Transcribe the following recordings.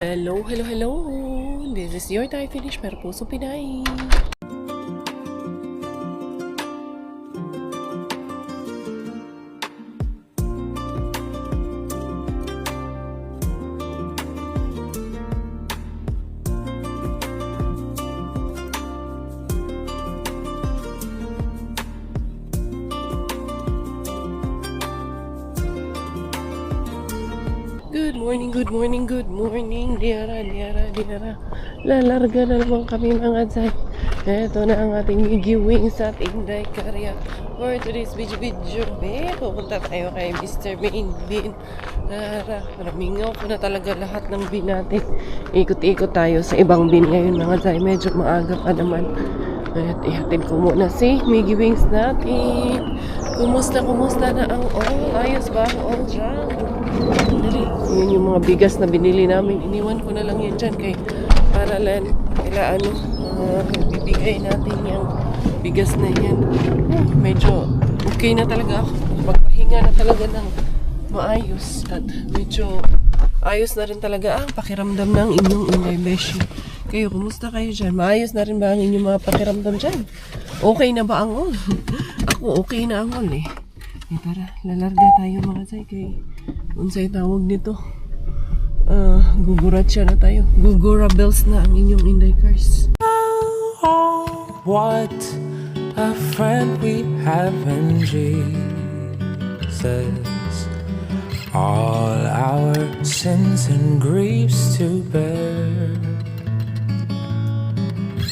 Hello, hello, hello! This is your Thai Finish per Puso Pinay. Good morning, diara. Lalarga na naman kami mga Zay. Ito na ang ating Miggy Wings at Inday Karya for today's video. Pupunta tayo kay Mr. Main Bin. Ramingaw ko na talaga lahat ng bin natin. Ikot-ikot tayo sa ibang bin ngayon mga Zay. Medyo maaga pa naman. At ihatid ko muna si Miggy Wings natin. Kumusta na ang all? Ayos ba ang all dyan? Yun yung mga bigas na binili namin. Iniwan ko na lang yan dyan para lang bibigay natin yung bigas na yan. Medyo okay na talaga ako. Magpahinga na talaga ng maayos. At medyo ayos na rin talaga ang pakiramdam ng inyong Inday Beshi. Kayo, kumusta kayo dyan? Maayos na rin ba ang inyong mga pakiramdam dyan? Okay na ba ang all? Ako okay na ang all eh. Tara, lalarga tayo mga Zay kay unsay tawag nito. Guguratsa na tayo. Gugurabels na ang inyong Inday cars. What a friend we have in Jesus. All our sins and griefs to bear.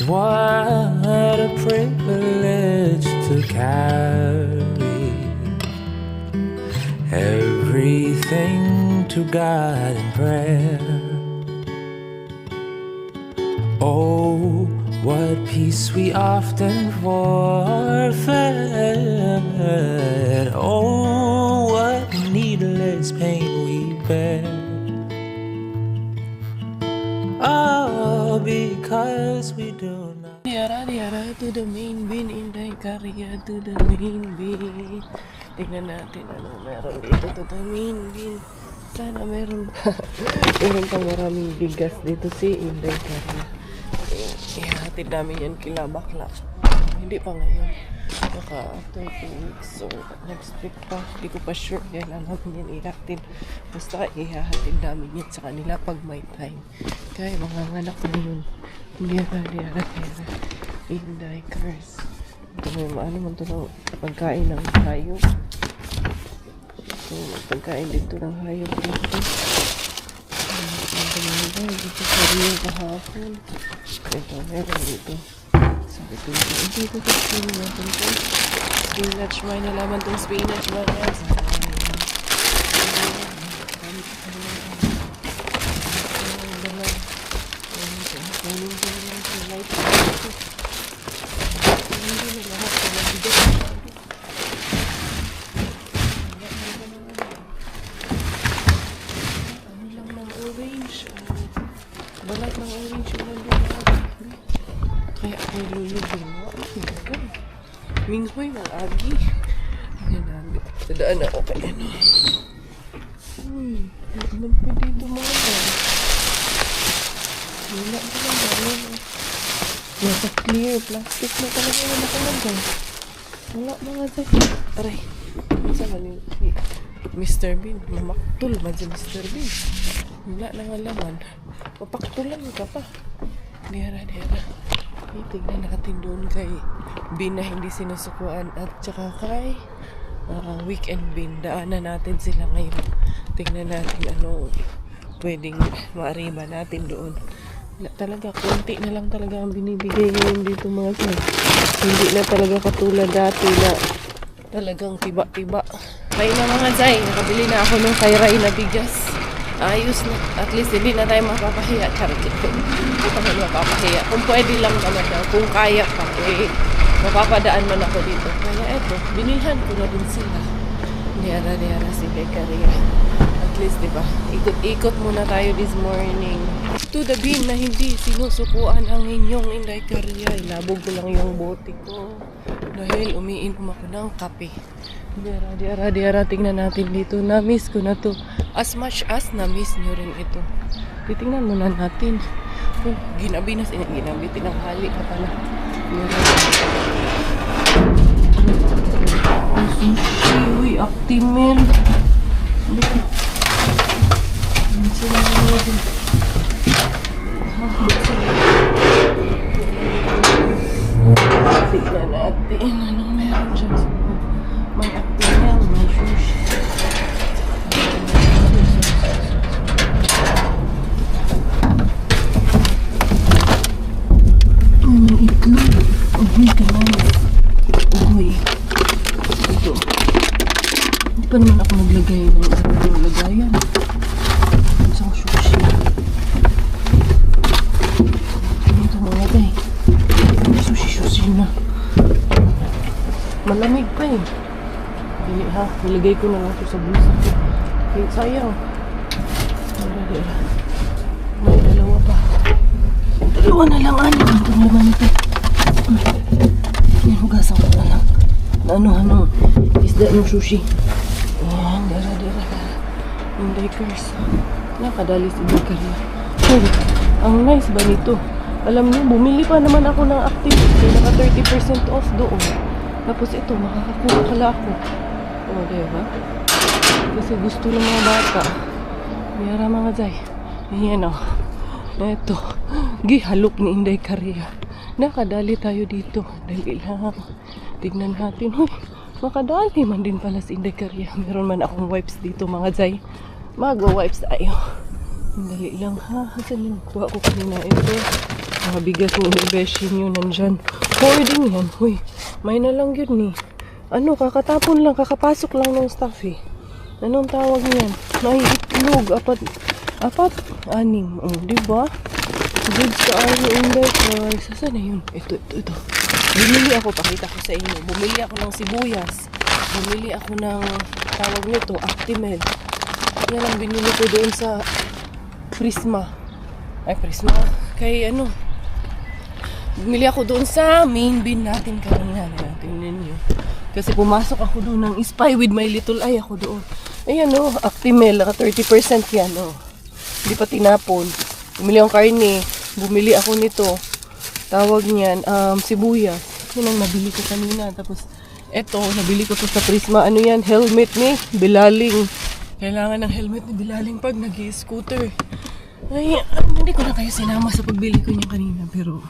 What a privilege to carry everything to God in prayer. Oh, what peace we often forfeit. Oh, what needless pain we bear. Oh, because we do not. Diara to the main bin, Inday Karya to the main bin. Tingnan natin ano meron dito to the main bin. Sana meron pang maraming bigas dito si Inday Karya. Ihatid namin yan kila bakla. Hindi pa ngayon. Baka after 2 weeks. So next week pa. Hindi ko pa sure. Kailan namin yan ihatid. Basta ihahatid namin yan sa kanila pag may time. Kaya mga anak na yun. Diara. Inday Cars. Ito may maano man ito ng pagkain ng hayop. So pagkain dito ng hayop dito. Dito sa Rio kahapon. Ito, meron dito. Sabi ko dito sa spinach natin ito. Spinach, may nalaman itong spinach ba yan? Balat ng orange yung nandun. Kaya ako lulubin mo. Minghoy ng agi. Ayan namin. Sadaan ako kaya no. Naman pa dito mga ba? Wala pa lang ba? Nasa clear. Plastic na talaga yung nakalagay. Wala mga Zay. Aray. Saan ba ni Mr. Bean? Mamaktul man si Mr. Bean. Wala na nga laman. Papaktulan ka pa. Diara. Tignan natin doon kay Bin na hindi sinusukuan at saka kay Weekend Bin. Daanan natin sila ngayon. Tignan natin ano pwedeng maariba natin doon. Talaga, konti na lang talaga ang binibigay ngayon dito mga Zay. Hindi na talaga katulad dati na talagang tiba-tiba. Kaya na mga Zay, nakabili na ako ng kay Ray na bigas. Ayos na. At least hindi na tayo mapapahiya. Charot ito. Hindi pa man mapapahiya. Kung pwede lang naman daw. Kung kaya pa. Mapapadaan man ako dito. Kaya eto. Binihan ko na din sila. Diara si Bekaria. At least diba. Ikot-ikot muna tayo this morning. To the bin na hindi sinusukuan ang inyong Inday Karya. Ilabog ko lang yung bote ko. Dahil umiinom ako ng kape. Diara. Tingnan natin dito. Na-miss ko na to. As much as na-miss nyo rin ito. Titingnan muna natin. Ginabi na siya. Ginabi, tinanghali pa pala. Sushi, uy, Actimel. Tignan natin. Anong meron dyan? May Actimel, may sushi. May itlog. Uy, kaman. Uy. Ito. Hindi pa naman ako naglagay ng isang lagayan. Isang sushi. Ito mga day. Sushi na. Malamig pa eh. Hindi ha. Nilagay ko na lang ito sa bulsa ko. Kaya sayang. May dalawa pa. Dalawa na lang. Ano itong laman ito? Yan, hugasan ko na lang. Ano, isda ng sushi. Ayan, dara. Yung dikers. Nakadali si Bakery. Hey, ang nice ba nito? Alam niyo, bumili pa naman ako ng activity. Naka 30% off doon. Tapos ito, makakakuha kala ako. O, diba? Kasi gusto ng mga bata. Mayara mga jay. Ayan o. Ito. Gihalok ni Inday Korea. Nakadali tayo dito. Dali lang. Tignan natin. Hoy, makadali man din pala si Inday Korea. Meron man akong wipes dito mga jay. Mag-wipes tayo. Dali lang ha. Saan yung kuha ko kanina ito? Mga bigas ni Beshi nyo nandyan. Hoarding yan. Hoy, may na lang yun eh. Ano, kakatapon lang, kakapasok lang ng staff eh. Anong tawag niyan? May itlog, apat, anim. Oh, diba? Goods ka ayo in there, guys. Saan na yun? Ito. Bumili ako, pakita ko sa inyo. Bumili ako ng sibuyas. Bumili ako ng, tawag nito, Actimel. Yan ang binili ko doon sa Prisma. Kay ano, bumili ako doon sa main bin natin kanina. Tingnan nyo. Kasi pumasok ako doon ng Spy with my little eye ako doon. Ayan o, Actimel, naka 30% yan o. Hindi pa tinapon. Bumili akong karne. Bumili ako nito. Tawag niyan, sibuyas. Yun ang nabili ko kanina. Tapos, eto, nabili ko to sa Prisma. Ano yan? Helmet ni Bilaling. Kailangan ng helmet ni Bilaling pag nag-scooter. Ay, hindi ko na kayo sinama sa pagbili ko niya kanina. Pero,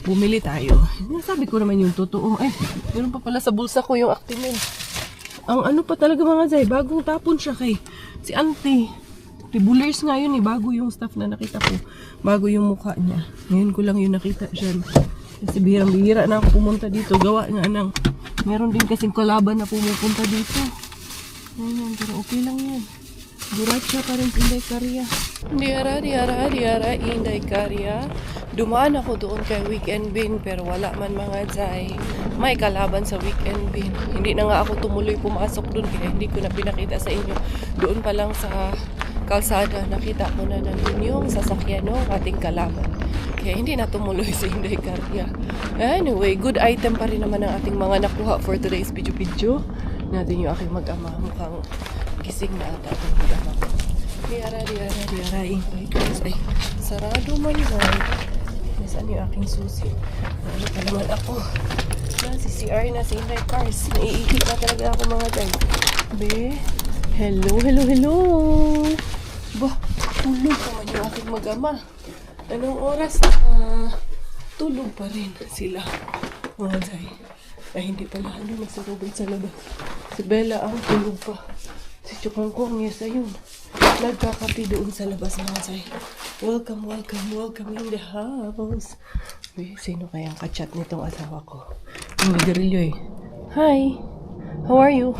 bumili tayo. Sabi ko naman yung totoo. Ay, meron pa pala sa bulsa ko yung Actimel. Ang ano pa talaga mga zay, bagong tapon siya kay si Auntie. Tibulers nga yun eh, bago yung stuff na nakita ko. Bago yung mukha niya. Ngayon ko lang yung nakita dyan. Kasi bihirang-bihira na ako pumunta dito. Gawa nga ng, meron din kasing kalaban na pumupunta dito. Ayan, pero okay lang yan. Buracha pa rin Inday Korea. Diara, Inday Korea. Dumaan ako doon kay Weekend Bin, pero wala man mga jay. May kalaban sa Weekend Bin. Hindi na nga ako tumuloy pumasok doon, kaya hindi ko na pinakita sa inyo. Doon pa lang sa kalsada, nakita ko na nandun yung sasakyan ng ating kalaban. Kaya hindi na tumuloy si Inday Korea. Anyway, good item pa rin naman ang ating mga nakuha for today's video. Natin yung aking mag-ama. Mukhang gising na ata itong mag-ama ko. Diara, Inday guys. Ay, sarado man yun. Nasaan yung aking susi? Ano pa naman ako? Si CR na si Inday Cars. Naiikip na talaga ako mga guys. Be, hello. Bah, tulog naman yung aking mag-ama. Anong oras na tulog pa rin sila. Mga guys. Ay, hindi pala. Ano, nasa Robin sa labas. Si Bella ang tulog pa. Si Chukongkong, yes, ayun. Nagkakapi doon sa labas mga say. Welcome in the house. Uy, sino kayang kachat nitong asawa ko? Yung Garillo eh. Hi! How are you?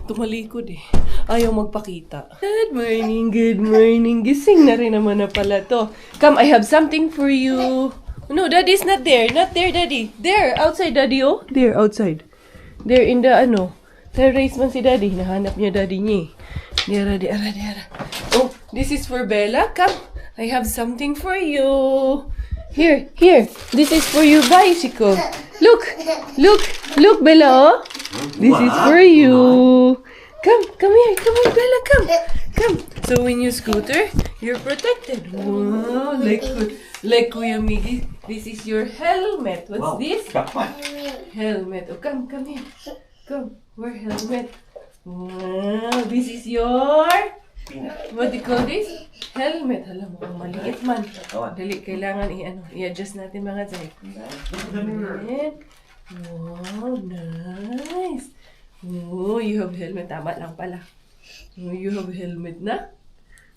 Tumalikod eh. Ayaw magpakita. Good morning. Gising na rin naman na pala to. Come, I have something for you. No, Daddy's not there. Not there, Daddy. There, outside, Daddy, oh. There, outside. There, in the, terrace man si Daddy. Nahanap niya Daddy niya eh. Diara. Oh, this is for Bella. Come, I have something for you. Here. This is for you, bicycle. Look, Bella, oh. This is for you. Come here, Bella, come. So when you scooter, You're protected. Wow, like Kuya Miggy. This is your helmet. What's this? Helmet. Oh, come here. Come. Wear helmet. Wow, this is your... What do you call this? Helmet. Alam mo, kung maliit man. Dali, kailangan i-adjust natin mga Zay. Ayan. Wow, nice. Oh, you have helmet. Tama lang pala. Oh, you have helmet na.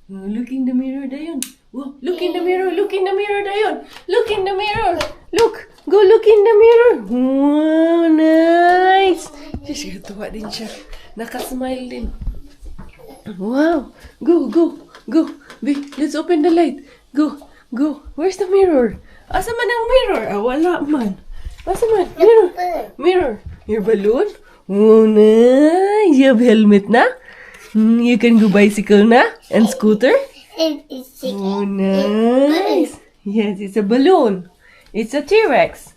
Oh, look in the mirror, Dayon. Oh, look in the mirror. Look in the mirror, Dayon. Look in the mirror. Look. Go look in the mirror. Wow, nice. Siya, tuwa din siya. Nakasmile din. Wow. Go. Babe, let's open the light. Go. Where's the mirror? Asa man ang mirror? Ah, wala man. Asa man? Mirror. Your balloon? Oh, nice. You have helmet na? You can go bicycle na? And scooter? Oh, nice. Yes, it's a balloon. It's a T-Rex.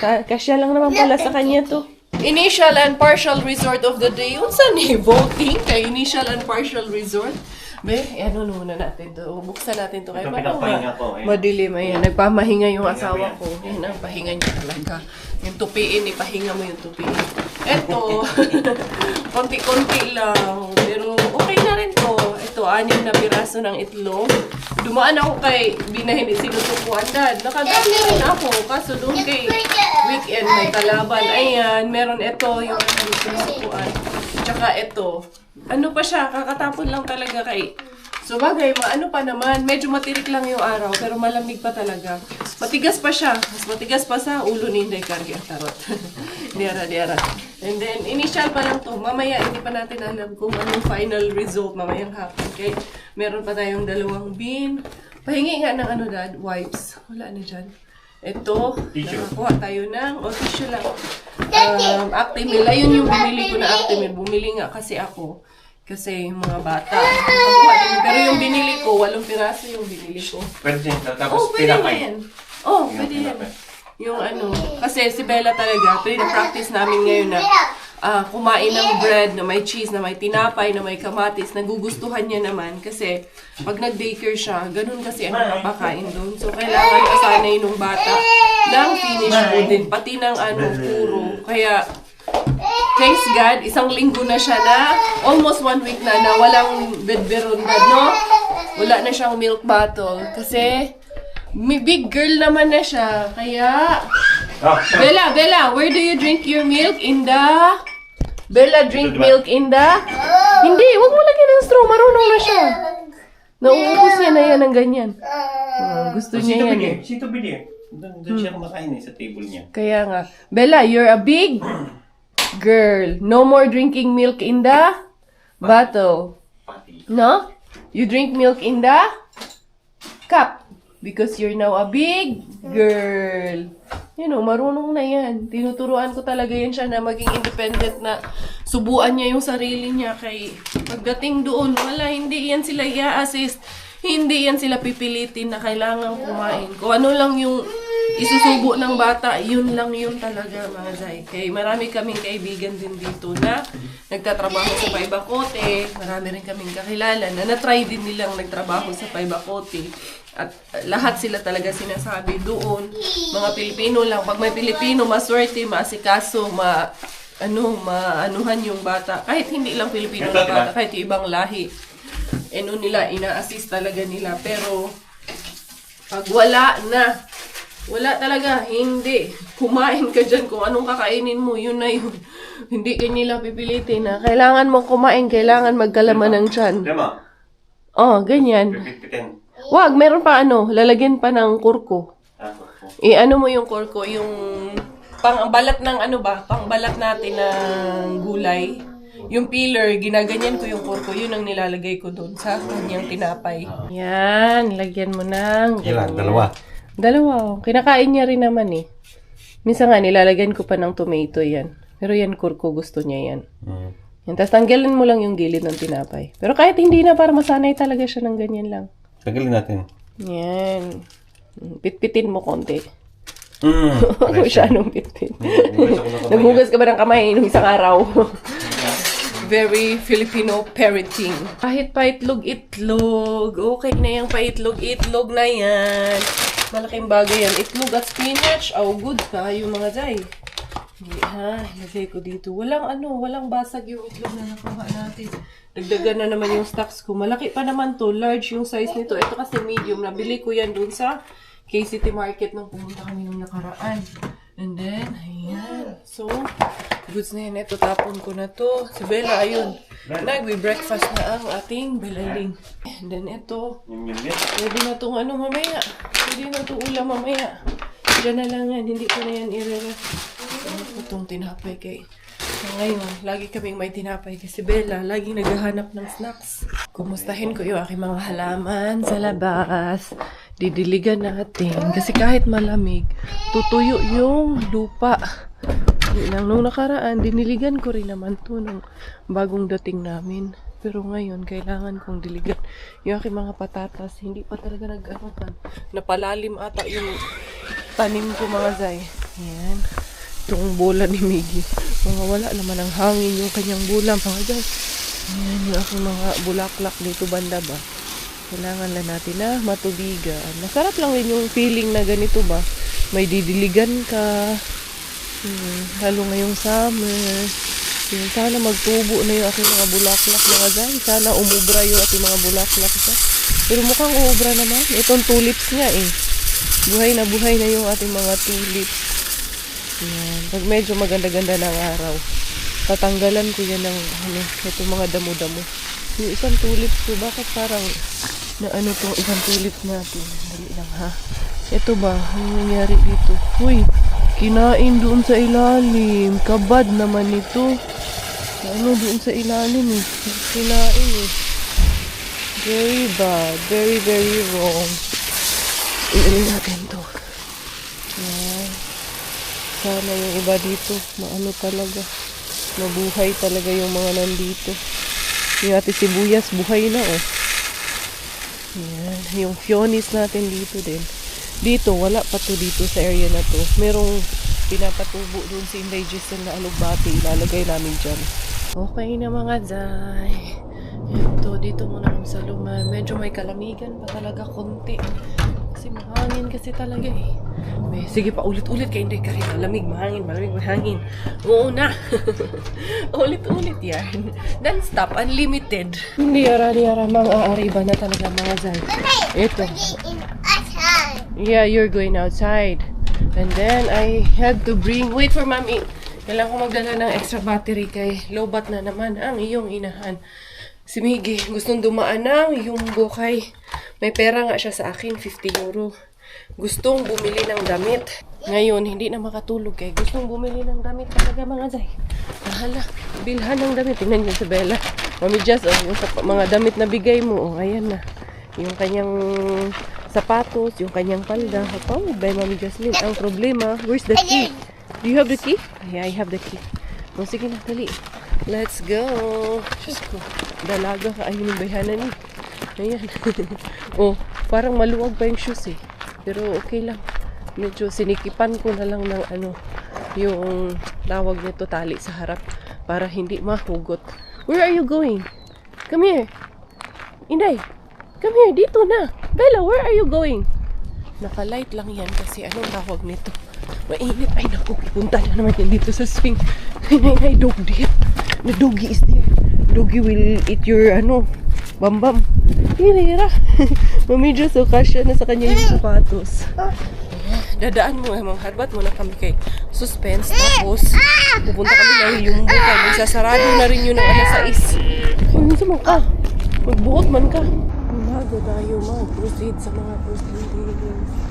Kasya lang naman pala sa kanya to. Initial and partial resort of the day. Unsa ni voting kay initial and partial resort? Be, ano muna natin to. Buksan natin to. Kaya madilim. Ayan, nagpamahinga yung asawa ko. Yan ang pahinga niya talaga. Yung tupiin, ipahinga mo yung tupiin. Eto, konti-konti lang. Pero okay na rin to. Ito, 6 na piraso ng itlog. Dumaan ako kay binahin sinusukuan dad. Nakadami rin ako. Kaso doon kay weekend may kalaban. Ayan, meron ito yung sinusukuan. Tsaka ito. Ano pa siya, kakatapon lang talaga kay... So bagay, ano pa naman, medyo matirik lang yung araw, pero malamig pa talaga. Matigas pa siya, mas matigas pa sa ulo ni Inday Cargia, tarot. Diara. And then, initial pa lang to. Mamaya, hindi pa natin alam kung anong final result mamayang hapon. Okay? Meron pa tayong 2 bin. Pahingi nga ng dad, wipes. Wala na dyan. Ito, nakakuha tayo ng, tissue lang. Actimel. Ayun yung bumili ko na Actimel. Bumili nga kasi ako. Kasi yung mga bata. Pero yung binili ko, 8 piraso yung binili ko. Pwede din. Tapos pinakay. Pwede yan. Yung kasi si Bella talaga, practice namin ngayon na kumain ng bread na may cheese, na may tinapay, na may kamatis, nagugustuhan niya naman. Kasi pag nag-daycare siya, ganun kasi ang napakain doon. So kailangan kasanay nung bata ng finished food din, pati ng puro. Kaya thanks God, 1 linggo na siya na, almost 1 week na walang bedberon dad, no? Wala na siyang milk bottle. Kasi, may big girl naman na siya. Kaya, Bella, where do you drink your milk? In the... Bella, drink milk in the... Hindi, wag mo lagyan ng straw. Marunong na siya. Nauubos niya na yan ng ganyan. Gusto niya yan eh. Sito bili. Doon siya kumakain sa table niya. Kaya nga. Bella, you're a big... girl, no more drinking milk in the bottle. No? You drink milk in the cup. Because you're now a big girl. Marunong na yan. Tinuturuan ko talaga yan siya na maging independent, na subuan niya yung sarili niya. Kay pagdating doon, hindi yan sila i-assist. Hindi yan sila pipilitin na kailangan kumain. Kung ano lang yung isusubo ng bata, yun lang yun talaga, mga Zay. Kaya marami kaming kaibigan din dito na nagtatrabaho sa Paibacote. Marami rin kaming kakilala na na-try din nilang nagtrabaho sa Paibacote. At lahat sila talaga sinasabi doon. Mga Pilipino lang. Pag may Pilipino, maswerte, maasikaso, maanuhan yung bata. Kahit hindi lang Pilipino na bata, kahit yung ibang lahi. Nila, ina-assist talaga nila. Pero, pag wala talaga, hindi. Kumain ka dyan kung anong kakainin mo, yun na yun. Hindi ka nila pipilitin na kailangan mo kumain, kailangan magkalaman ng tiyan. Ganyan. Wag, meron pa lalagyan pa ng kurko. Mo yung kurko, yung pangbalat ng pangbalat natin ng gulay. Yung peeler, ginaganyan ko yung kurko, yun ang nilalagay ko doon sa kanyang tinapay. Yan, lagyan mo ng Ilan? Dalawa. Kinakain niya rin naman eh. Minsan nga, nilalagyan ko pa ng tomato yan. Pero yan, kurko, gusto niya yan. Yan. Tapos tanggalin mo lang yung gilid ng tinapay. Pero kahit hindi na, para masanay talaga siya ng ganyan lang. Tanggalin natin. Yan. Pitpitin mo konti. Masyadong pitpit. Naghugas ka ba ng kamay nung isang araw? Very Filipino parenting. Kahit paitlog-itlog. Okay na yung paitlog-itlog na yan. Malaking bagay yan. Itlog at spinach. Oh, good pa yung mga day. Hindi ha, ilagay ko dito. Walang basag yung itlog na nakuha natin. Dagdagan na naman yung stocks ko. Malaki pa naman to. Large yung size nito. Ito kasi medium. Nabili ko yan dun sa KCT Market nung pumunta kami nung nakaraan. And then, ayan. So, goods na yan. Ito, tapon ko na to. Si Bella, ayun. Nagbe-breakfast na ang ating belaling. And then, ito. Pwede na itong mamaya. Pwede na itong ulam mamaya. Diyan na lang yan. Hindi ko na yan itong tinapay kay. So, ngayon, lagi kaming may tinapay kasi Bella, laging naghahanap ng snacks. Kumustahin ko yung aking mga halaman sa labas. Didiligan natin. Kasi kahit malamig, tutuyo yung lupa. Nung nakaraan, diniligan ko rin naman to nung bagong dating namin. Pero ngayon, kailangan kong diligan. Yung aking mga patatas, hindi pa talaga nag-anokan. Napalalim ata yung tanim ko mga zay. Ayan. Itong bola ni Miggy. Mga wala naman ang hangin yung kanyang bola mga zay. Ayan yung aking mga bulaklak dito banda ba. Kailangan lang natin na matubigan. Masarap lang rin yung feeling na ganito ba. May didiligan ka. Lalo ngayong summer. Sana magtubo na yung aking mga bulaklak mga zay. Sana umubra yung ating mga bulaklak. Pero mukhang umubra naman. Itong tulips nga eh. Buhay na yung ating mga tulips. Yan. Pag medyo maganda-ganda ng araw, tatanggalan ko yan ng itong mga damo-damo. Yung isang tulips ko, bakit parang tong isang tulips natin? Dali lang ha. Ito ba? Ano nangyari dito? Uy, kinain doon sa ilalim. Kabad naman ito. Doon sa ilalim eh. Kinain eh. Very bad. Very, very wrong. Iilin natin to. Yan. Sana yung iba dito, talaga. Mabuhay talaga yung mga nandito. Yung ating sibuyas, buhay na oh. Yan. Yung fionis natin dito din. Dito, wala pa to dito sa area na to. Merong pinapatubo dun si Inday Giselle na alugbati. Ilalagay namin dyan. Okay na mga day. Ito, dito muna kami sa luma. Medyo may kalamigan pa talaga konti. Kasi mahangin kasi talaga eh. Sige pa, ulit-ulit kay Inday Karin. Malamig, mahangin. Oo na. Ulit-ulit yan. Don't stop, unlimited. Hindi yara, mang-aariba na talaga mga zay. Ito. Yeah, you're going outside. And then, I had to wait for mommy. Kailangan ko magdala ng extra battery kay lowbat na naman ang iyong inahan. Si Miggy, gustong dumaan ng yung bukay. May pera nga siya sa akin, 50 euro. Gustong bumili ng damit. Ngayon, hindi na makatulog kay gustong bumili ng damit talaga mga zay. Hala, bilhan ng damit. Tingnan niyo si Bella. Mami Jess, yung mga damit na bigay mo. Ayan na. Yung kanyang sapatos, yung kanyang palda. Oh, by Mami Jocelyn. Ang problema, where's the key? Do you have the key? Yeah, I have the key. O, sige na, dali. Let's go. Diyos ko, dalaga ka. Ayun yung bayhanan eh. Ayan. Oh, parang maluwag pa yung shoes eh. Pero okay lang. Medyo sinikipan ko na lang ng yung tawag nito tali sa harap para hindi mahugot. Where are you going? Come here. Inday, come here. Dito na. Bella, where are you going? Naka-light lang yan kasi anong tawag nito? Mainit. Ay naku, punta na naman yan dito sa swing. Ay, dog there. The doggy is there. Doggy will eat your bambam. Hirira. Mami Diyos, kasya na sa kanya yung sapatos. Dadaan mo, harbat mo na kami kay suspense. Tapos, pupunta kami na yung buka. Magsasarado na rin yun ng alas 6. Kung minsan ka, magbuot man ka. Bago tayo mag-proceed sa mga proceedings.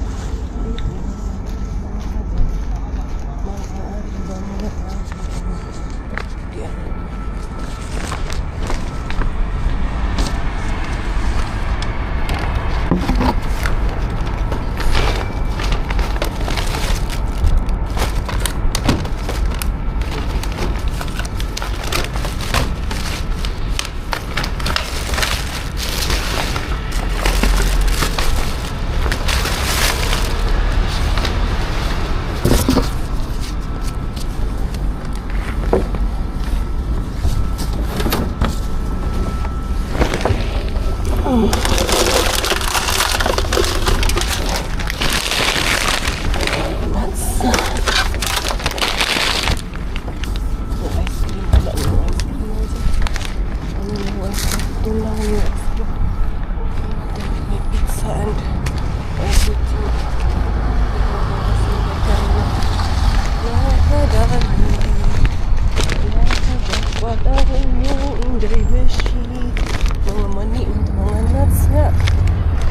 Mga mani, mga nuts nga.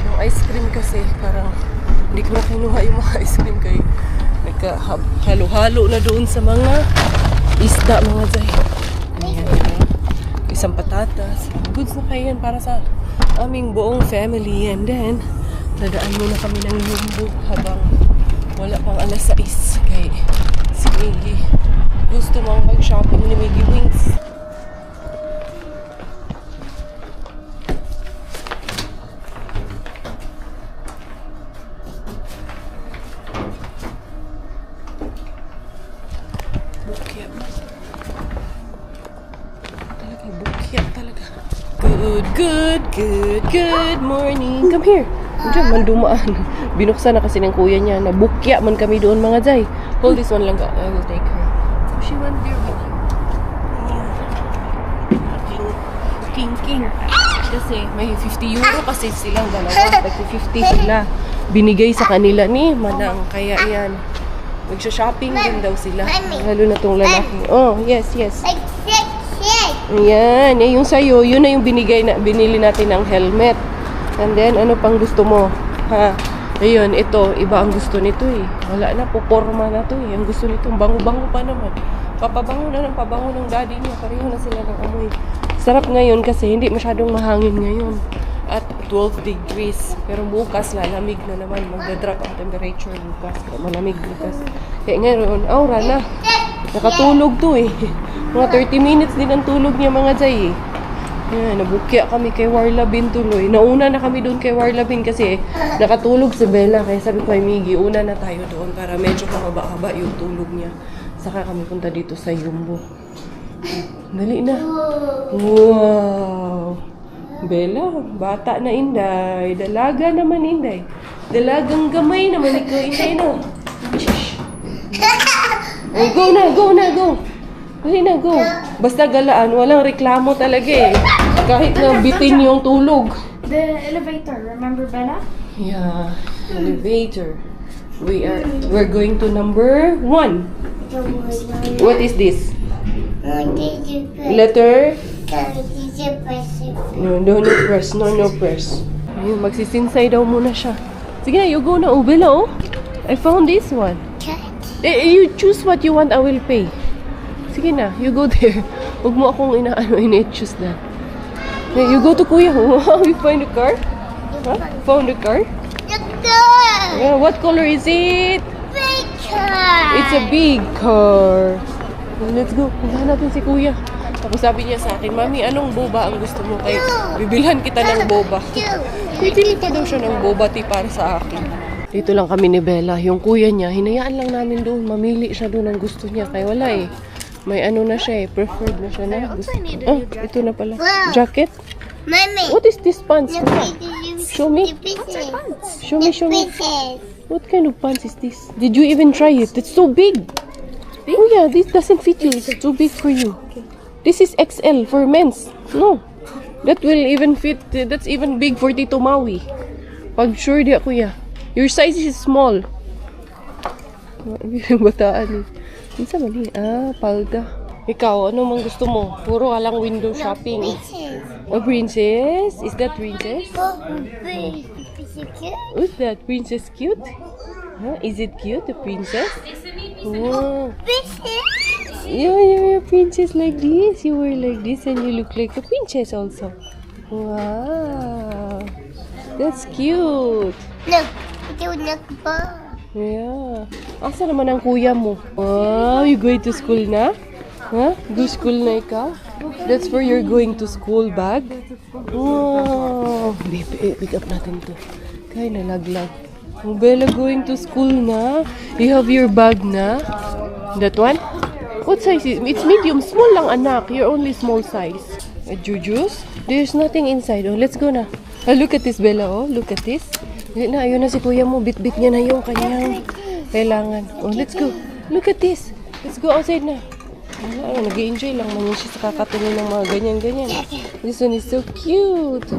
Yung ice cream kasi parang hindi ko na kinuha yung mga ice cream kay nagkahalo-halo na doon sa mga isda mga zay. Ayan. Isang patatas. Goods na kayo yan para sa aming buong family. And then, dadaan muna kami ng Yumbo habang wala pang alas 6 kay si Miggy. Gusto mong mag-shopping ni Miggy Wings. Good morning. Come here. Diyan man dumaan. Binuksan na kasi ng kuya niya. Nabukya man kami doon mga zay. Hold this one lang. I will take her. So she went there with you. King. Kasi may 50 euro kasi silang dalawa. Tag-50 sila. Binigay sa kanila ni Manang. Kaya yan. Magsha-shopping din daw sila. Lalo na tong lalaki. Oh, yes. Ayan, yung sa'yo, yun na yung binili natin ng helmet. And then, ano pang gusto mo? Ha? Ayun, ito, iba ang gusto nito eh. Wala na, puporma na to eh. Ang gusto nito, bango-bango pa naman. Papabango na ng pabango ng daddy niya. Pareho na sila ng amoy. Sarap ngayon kasi hindi masyadong mahangin ngayon. At 12 degrees. Pero bukas, lalamig na naman. Magdadrop ang temperature bukas. Malamig bukas. Kaya ngayon, aura na. Nakatulog to eh. Mga 30 minutes din ang tulog niya mga zay eh. Yan, nabukya kami kay Warlabin tuloy. Nauna na kami doon kay Warlabin kasi nakatulog si Bella. Kaya sabi ko ay Miggy, una na tayo doon para medyo mahaba-haba yung tulog niya. Saka kami punta dito sa Yumbo. Dali na. Wow! Bella, bata na Inday. Dalaga naman Inday. Dalagang gamay naman ikaw Inday no. Oh, go na, go! Dali na, go. Basta galaan, walang reklamo talaga eh. Kahit na bitin yung tulog. The elevator, remember Bella? Yeah, elevator. We're going to number 1. What is this? Letter? No press. Ayun, magsisinsay daw muna siya. Sige na, you go na, Bella, oh. I found this one. You choose what you want, I will pay. Sige na, you go there. Huwag mo akong ina-choose na. Hey, you go to Kuya. Wow, you find a car? Huh? Found a car? Yeah, what color is it? Big car! It's a big car. Let's go. Puntahan natin si Kuya. Tapos sabi niya sa akin, Mami, anong boba ang gusto mo kayo? Bibilhan kita ng boba. Bibili pa daw siya ng boba tea para sa akin. Dito lang kami ni Bella. Yung kuya niya, hinayaan lang namin doon. Mamili siya doon ang gusto niya. Kaya wala eh. May ano na siya eh. Preferred na siya na. Ito na pala. Jacket? Mommy! What is this pants? Show me. Show me. What kind of pants is this? Did you even try it? It's so big. Oh yeah, this doesn't fit you. It's too big for you. This is XL for men's. No. That will even fit. That's even big for Tito Maui. Pag sure di kuya. Your size is small. Bataan eh. Minsa mali. Palda. Ikaw, ano mang gusto mo? Puro ka lang window shopping. A princess? Is that princess? Is that princess cute? Huh? Is it cute, the princess? Wow. You're a princess like this. You were like this and you look like a princess also. Wow. That's cute. Look, look, Yeah. Asa naman ang kuya mo? Wow, you going to school na? Huh? Go school na ikaw? That's for your going to school bag? Wow. Pick up natin to. Kaya nalaglag. Ang Bella going to school na. You have your bag na? That one? What size is it? It's medium. Small lang anak. You're only small size. Jujus? There's nothing inside. Oh, let's go na. Oh, look at this, Bella. Oh, look at this. Ayun na si kuya mo. Bit-bit niya na yung kanyang kailangan. Oh, let's go. Look at this. Let's go outside na. Wala, nag-enjoy lang man siya sa kakatingin ng mga ganyan-ganyan. This one is so cute.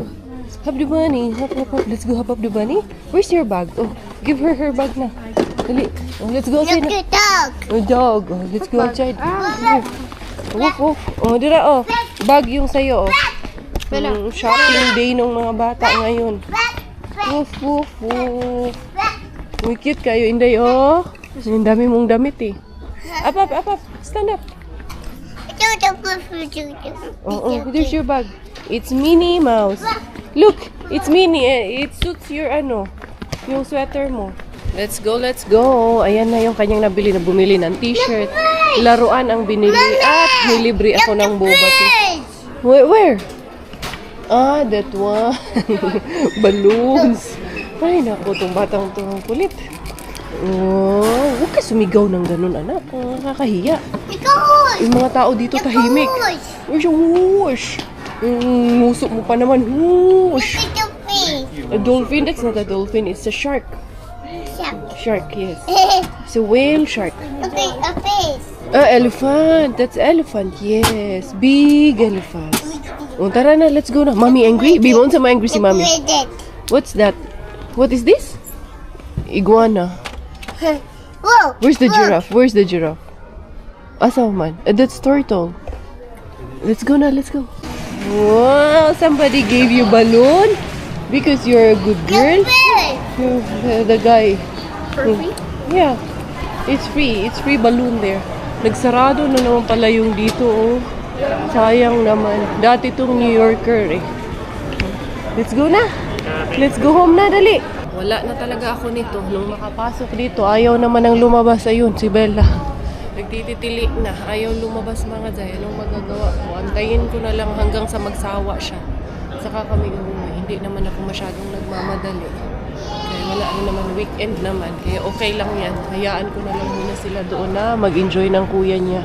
Hop the bunny. Hop, hop, hop. Let's go hop up the bunny. Where's your bag? Oh, give her her bag na. Dali. Oh, let's go outside. Look your dog. Oh, dog. Oh, let's go outside. Here. Woof, woof. Oh, dira, oh. Bag yung sa'yo, oh. Shopping day ng mga bata ngayon. Woof, woof, woof. Uy, cute kayo, Inday, oh. Ang dami mong damit, eh. Up, up, up, up. Stand up. Oh, there's your bag. It's Minnie Mouse. Look, it's Minnie. It suits your, yung sweater mo. Let's go, let's go. Ayan na yung kanyang nabili na bumili ng t-shirt. Laruan ang binili at nilibre ako ng boba tea. Where? Ah, that one. Balloons. Ay, naku, itong batang itong kulit. Oh, huwag ka sumigaw ng ganun, anak. Nakakahiya. Yung mga tao dito tahimik. Where's your whoosh? Ngusok mo pa naman. Whoosh. A dolphin? That's not a dolphin. It's a shark. Shark, yes. It's a whale shark. A fish. Elephant. That's elephant, yes. Big elephant. Oh, tara na, let's go na. Mommy angry? Bimon sa angry si Mommy. What's that? What is this? Iguana. Whoa. Where's the giraffe? Where's the giraffe? Asa man? That's turtle. Let's go na, let's go. Wow, somebody gave you balloon? Because you're a good girl? You're the guy. For free? Yeah. It's free. It's free balloon there. Nagsarado na naman pala yung dito, oh. Sayang naman. Dati tong New Yorker, eh. Let's go na. Let's go home na, dali. Wala na talaga ako nito. Nung makapasok dito, ayaw naman ang lumabas. Ayun, si Bella. Nagtititili na. Ayaw lumabas mga Zay. Anong magagawa ko? Antayin ko na lang hanggang sa magsawa siya. Saka kami umuwi. Hindi naman ako masyadong nagmamadali. Kaya wala naman, weekend naman. Kaya okay lang yan. Hayaan ko na lang muna sila doon na mag-enjoy ng kuya niya.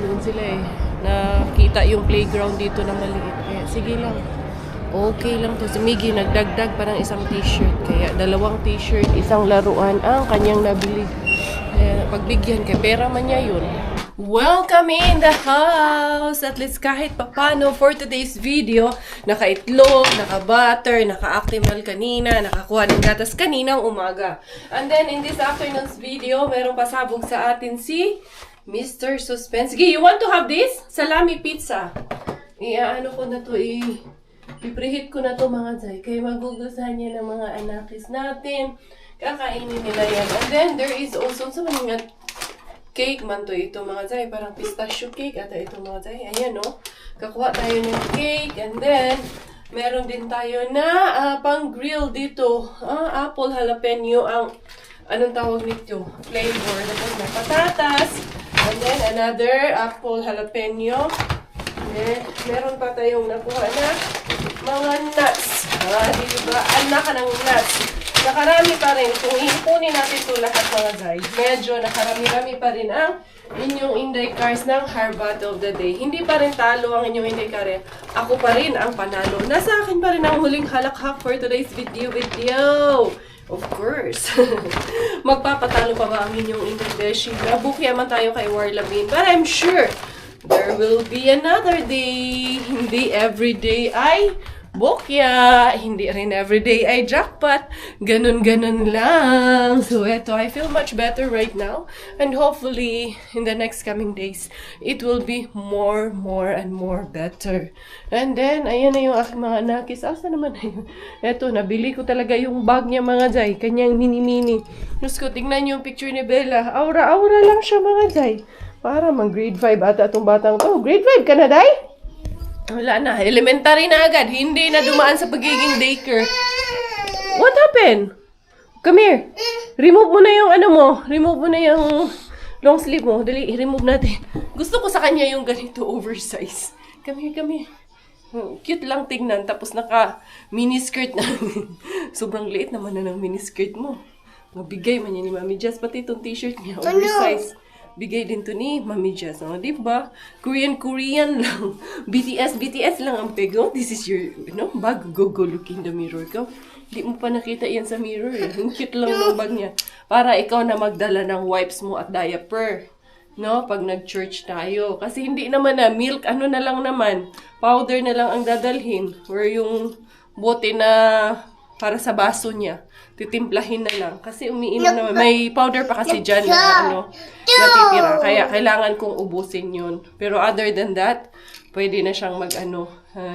Doon sila eh. Nakita yung playground dito na maliit. Kaya sige lang. Okay lang to. Si Miggy nagdagdag pa ng isang t-shirt. Kaya 2 t-shirt, isang laruan ang kanyang nabili. Kaya pagbigyan, kaya pera man niya yun. Welcome in the house! At least kahit papano for today's video, naka-itlog, naka-butter, naka-Actimel kanina, nakakuha ng gatas kaninang umaga. And then in this afternoon's video, merong pasabog sa atin si Mr. Suspense. Sige, you want to have this? Salami pizza. Ano ko na to, i-preheat ko na to mga Zay. Kaya magugustuhan niya ng mga anakis natin. Kakainin nila yan. And then there is also sa mga cake man to ito mga Zay. Parang pistachio cake. Ata ito mga Zay. Ayan o. Kakuha tayo ng cake. And then meron din tayo na pang grill dito. Apple jalapeno ang anong tawag nito? Flavor. Tapos may patatas. And then another apple jalapeno. And meron pa tayong nakuha na mga nuts. Diba? Anak ka ng nuts. Nakarami pa rin. Kung ipunin natin ito lahat mga Zay, medyo nakarami-rami pa rin ang inyong Inday Cars ng Harbat of the Day. Hindi pa rin talo ang inyong Inday Car. Ako pa rin ang panalo. Nasa akin pa rin ang huling halakhak for today's video. Of course. Magpapatalo pa ba ang inyong Inday Beshi? Nabukya man tayo kay Warlabin. But I'm sure there will be another day. Hindi everyday ay bokya. Hindi rin everyday ay jackpot. Ganun-ganun lang. So, eto, I feel much better right now. And hopefully, in the next coming days, it will be more and more better. And then, ayan na yung aking mga nakis. Asa naman na yun? Eto, nabili ko talaga yung bag niya mga Zay. Kanyang mini-mini. Diyos ko, tingnan yung picture ni Bella. Aura-aura lang siya mga Zay. Para mang grade 5 ata itong batang to. Grade 5 ka na, Day? Wala na. Elementary na agad. Hindi na dumaan sa pagiging daycare. What happened? Come here. Remove mo na yung Remove mo na yung long sleeve mo. Dali, i-remove natin. Gusto ko sa kanya yung ganito oversize. Come here. Cute lang tignan. Tapos naka miniskirt na. Sobrang liit naman na ng miniskirt mo. Mabigay man yan ni Mami Jess. Pati itong t-shirt niya. Oversize. Bigay din to ni Mami Jess. Diba? Korean lang. BTS lang ang pego. This is your, bag. Go look in the mirror ko. Hindi mo pa nakita yan sa mirror eh. Ang cute lang ng bag niya. Para ikaw na magdala ng wipes mo at diaper. Pag nag-church tayo. Kasi hindi naman na milk, na lang naman. Powder na lang ang dadalhin. Or yung bote na para sa baso niya. Titimplahin na lang. Kasi umiinom naman. May powder pa kasi dyan na natitira. Kaya kailangan kong ubusin yun. Pero other than that, pwede na siyang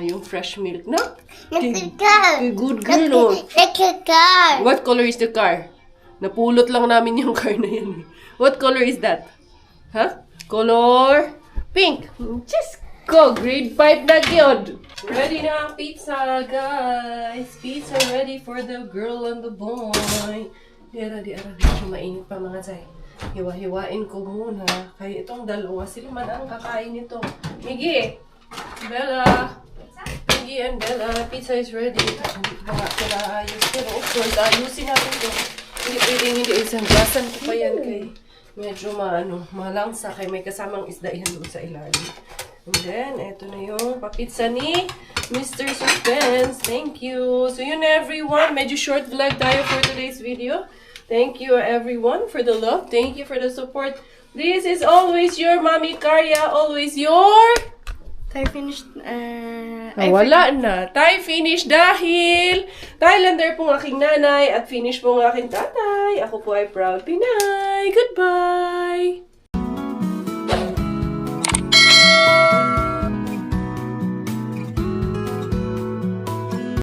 yung fresh milk. No? Look at the car. Good girl, no? Look at the car. What color is the car? Napulot lang namin yung car na yan. What color is that? Huh? Color pink. Just go. Grade 5 na gyud. Ready na ang pizza, guys. Pizza ready for the girl and the boy. Di ara. Medyo mainit pa mga zay. Hiwa-hiwain ko muna. Kaya itong dalawa, sila man ang kakain nito. Miggy! Bella! Miggy and Bella, pizza is ready. Hindi pa nga sila ayos. Pero of course, ayusin natin ito. Hindi. Isang gasan ko pa yan kay medyo malangsa kay may kasamang isda yan doon sa ilalim. And then, eto na yung papizza ni Mr. Suspense. Thank you. So yun everyone, medyo short vlog tayo for today's video. Thank you everyone for the love. Thank you for the support. This is always your Mommy Karya. Always your... I finished, wala na. Tayo finish dahil Thailander pong aking nanay at finish pong aking tatay. Ako po ay proud Pinay. Goodbye!